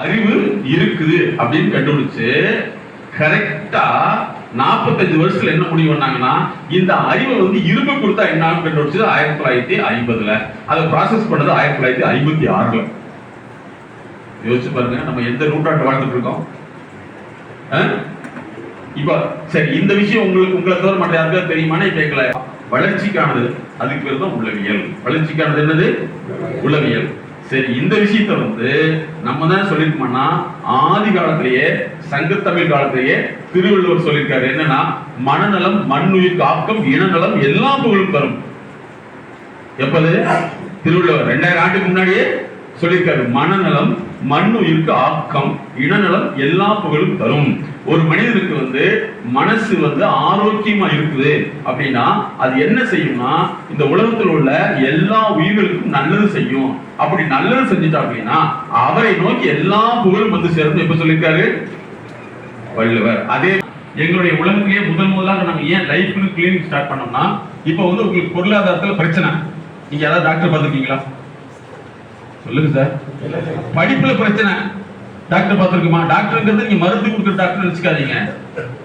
அறிவு இருக்குது அப்படின்னு கண்டுபிடிச்சு கரெக்டா 45 வருஷத்துல என்ன முடிவு பண்ணாங்கன்னா இந்த அறிவை இரும்பு கொடுத்தா என்ன கண்டுபிடிச்சது 1950ல. அதை ப்ராசஸ் பண்ணது 1956ல. யோசிச்சு பாருங்க, நம்ம எந்த நூற்றாண்டு வாழ்ந்துட்டு இருக்கோம். இப்ப சரி, இந்த விஷயம் உங்களை தவிர மற்ற யாருக்காவது தெரியுமானே கேட்கல. வளர்ச்சிக்கானது அதுக்கு பேர் தான் உளவியல். வளர்ச்சிக்கானது என்னது? உளவியல். சரி, இந்த விஷயத்த நம்ம தான் சொல்லிருக்கோம்னா ஆதி காலத்திலேயே சங்கத்தமிழ் காலத்திலேயே திருவள்ளுவர் சொல்லியிருக்காரு. என்னன்னா, மனநலம் மண்ணுயிர் ஆக்கம் இனநலம் எல்லா புகழும் தரும். எப்பது? திருவள்ளுவர் 2000 ஆண்டுக்கு முன்னாடியே சொல்லியிருக்காரு. மனநலம் மண்ணுயிருக்கு ஆக்கம் இனநலம் எல்லா புகழும் தரும். ஒரு மனிதனுக்கு மனசு ஆரோக்கியமா இருக்குது அப்படின்னா அது என்ன செய்யும்னா இந்த உலகத்தில் உள்ள எல்லா உயிர்களுக்கும் நல்லது செய்யும். அப்படி நல்லது செஞ்சுட்டா அப்படின்னா அவரை நோக்கி எல்லா புகழும் சேரும். எப்ப சொல்லியிருக்காரு வள்ளுவர். அதே எங்களுடைய உலகத்திலேயே முதலாக நம்ம ஏன் லைஃப்னு கிளினிக் ஸ்டார்ட் பண்ணோம்னா, இப்ப உங்களுக்கு பொருளாதாரத்துல பிரச்சனை. நீங்க யாராவது டாக்டர் பார்த்துருக்கீங்களா? சொல்லுங்க சார். படிப்புல பிரச்சனை, டாக்டர் பார்த்திருக்குமா? டாக்டர்ங்கிறது நீங்க மருந்து கொடுக்குற டாக்டர் நினைச்சுக்காதீங்க.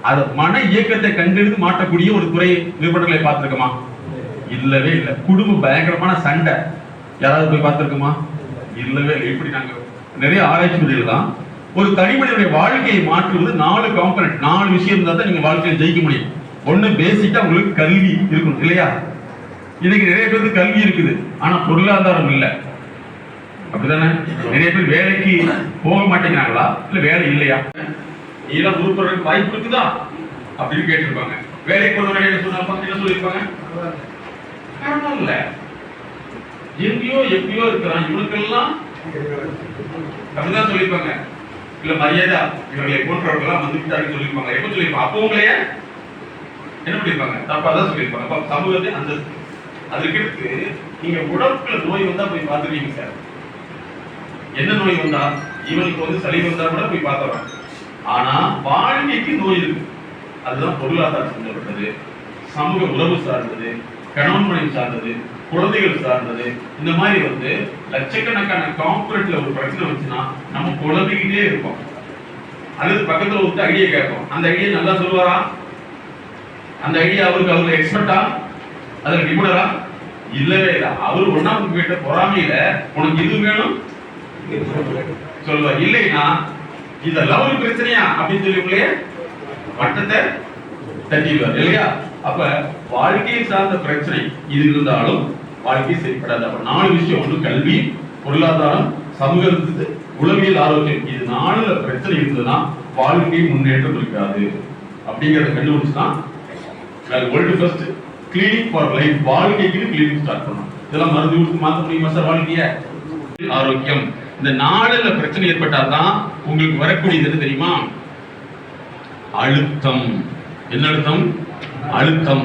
அது மன இயக்கத்தை கண்டெடுத்து மாற்றக்கூடிய ஒரு துறை நிறுவனங்களை பார்த்திருக்குமா? இல்லவே இல்லை. குடும்ப பயங்கரமான சண்டை யாராவது போய் பார்த்திருக்குமா? இல்லவே இல்லை. இப்படி நாங்க நிறைய ஆராய்ச்சி முறையில் தான் ஒரு தனிமனிதனுடைய வாழ்க்கையை மாற்றுவது 4 காம்பனன்ட், 4 விஷயம் இருந்தா தான் நீங்க வாழ்க்கையில் ஜெயிக்க முடியும். ஒண்ணு பேசிக்கா உங்களுக்கு கல்வி இருக்கணும் இல்லையா? இன்னைக்கு நிறைய பேருக்கு கல்வி இருக்குது, ஆனா பொருளாதாரம் இல்லை. அப்படிதானே? நிறைய பேர் வேலைக்கு போக மாட்டேங்கிறாங்களா, இல்ல வேலை இல்லையா? இதெல்லாம் உருப்படுறதுக்கு வாய்ப்பு இருக்குதா அப்படின்னு கேட்டிருப்பாங்க. வேலைக்கு போன என்ன சொல்லியிருப்பாங்க? இல்ல, எங்கேயோ எப்பயோ இருக்கிறான் இவனுக்கெல்லாம் அப்படிதான் சொல்லியிருப்பாங்க. இல்ல மரியாதை இவர்களை போன்றவர்கள்லாம் வந்துவிட்டாருன்னு சொல்லியிருப்பாங்க. எப்ப சொல்லியிருப்பாங்க? அப்போ உங்களையே என்ன பண்ணிருப்பாங்க? தப்பா தான் சொல்லியிருப்பாங்க. அப்ப சமூகத்தை அந்த அதுக்கு நீங்க உடம்புல நோய் வந்தா போய் பார்த்துருவீங்க சார். என்ன நோய் வந்தா? இவனுக்கு சளி வந்தா கூட போய் பார்த்தவன். ஆனா வாழ்க்கைக்கு நோய் இருக்கு. அதுதான் பொருளாதாரம் சம்பந்தப்பட்டது, சமூக உறவு சார்ந்தது, கணவன் மனைவி சார்ந்தது, குழந்தைகள் சார்ந்தது. இந்த மாதிரி லட்சக்கணக்கான காம்பனன்ட்ல ஒரு பிரச்சனை வந்துச்சுன்னா நம்ம குழந்தைகிட்டே இருப்போம். அல்லது பக்கத்துல ஐடியா கேட்போம். அந்த ஐடியா நல்லா சொல்லுவாரா? அந்த ஐடியா அவருக்கு எக்ஸ்பர்ட்டா? அதுல நிபுணரா? இல்லவே இல்லை. அவர் ஒன்னாம் கிட்ட பொறாமையில உனக்கு இது வேணும் சொல்லுவார். இல்லைன்னா இதெல்லாம் ஒரு பிரச்சனையா அப்படின்னு சொல்லி வட்டத்தை தட்டிடுவார் இல்லையா? அப்ப வாழ்க்கையை சார்ந்த பிரச்சனை இது இருந்தாலும் வாழ்க்கை சரிப்படாது. அப்ப 4 விஷயம். ஒன்று கல்வி, பொருளாதாரம், சமூக உளவியல், ஆரோக்கியம். இது 4ல பிரச்சனை இருந்ததுன்னா வாழ்க்கை முன்னேற்றம் இருக்காது. அப்படிங்கறத கண்டுபிடிச்சுதான் world first clinic for life, வாழ்க்கைக்கு கிளினிக் ஸ்டார்ட் பண்ணணும். இதெல்லாம் மருந்து கொடுத்து மாற்ற முடியுமா சார் வாழ்க்கைய? ஆரோக்கியம். இந்த 4ல பிரச்சனை ஏற்பட்டாதான் உங்களுக்கு வரக்கூடியது என்ன தெரியுமா? அழுத்தம். என்ன அழுத்தம்? அழுத்தம்.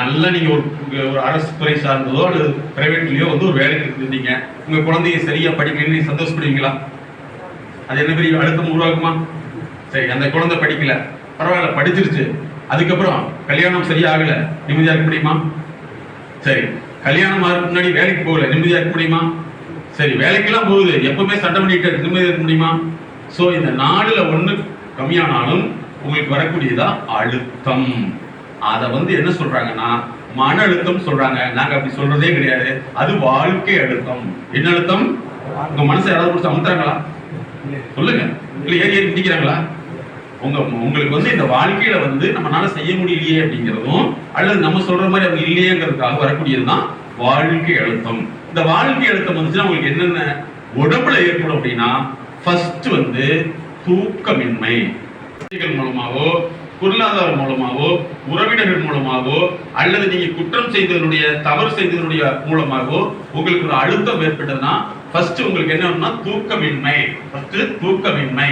நல்லா நீங்க ஒரு அரசு துறை சார்ந்ததோ அல்லது பிரைவேட்லயோ ஒரு வேலைக்கு இருந்தீங்க, உங்க குழந்தைய சரியா படிக்கலன்னு சந்தோஷப்படுவீங்களா? அது என்ன பெரிய அழுத்தம் உருவாக்குமா? சரி, அந்த குழந்தை படிக்கல, பரவாயில்ல படிச்சிருச்சு, அதுக்கப்புறம் கல்யாணம் சரியாகல, நிம்மதியா இருக்க முடியுமா? சரி, கல்யாணம் ஆகிறதுக்கு முன்னாடி வேலைக்கு போகல, நிம்மதியா இருக்க முடியுமா? சரி, வேலைக்கெல்லாம் போகுது, எப்பவுமே சண்டை பண்ணிட்டு நிம்மதியா இருக்க முடியுமா? சோ இந்த 4ல 1 கம்மியானாலும் உங்களுக்கு வரக்கூடியதா அழுத்தம். அத என்ன சொல்றாங்கன்னா மன அழுத்தம் சொல்றாங்க. நாங்க அப்படி சொல்றதே கிடையாது. அது வாழ்க்கை அழுத்தம். என்ன அழுத்தம்? உங்க மனசை யாராவது கொடுத்து அமுத்துறாங்களா? சொல்லுங்க. இல்ல ஏறி ஏறி பிடிக்கிறாங்களா? உங்களுக்கு இந்த வாழ்க்கையில நம்மளால செய்ய முடியலையே அப்படிங்கிறதும் அல்லது நம்ம சொல்ற மாதிரி அவங்க இல்லையேங்கிறதுக்காக வரக்கூடியதுதான் வாழ்க்கை அழுத்தம். இந்த வாழ்க்கை அழுத்தம் வந்துச்சுன்னா உங்களுக்கு என்னென்ன உடம்புல ஏற்படும் அப்படின்னா, ஃபர்ஸ்ட் தூக்கமின்மை மூலமாவோ, பொருளாதாரம் மூலமாவோ, உறவினர்கள் மூலமாவோ, அல்லது நீங்க குற்றம் செய்ததனுடைய தவறு செய்ததனுடைய மூலமாகவோ உங்களுக்கு ஒரு அழுத்தம் ஏற்பட்டதுன்னா ஃபர்ஸ்ட் உங்களுக்கு என்ன தூக்கமின்மை. ஃபர்ஸ்ட் தூக்கமின்மை.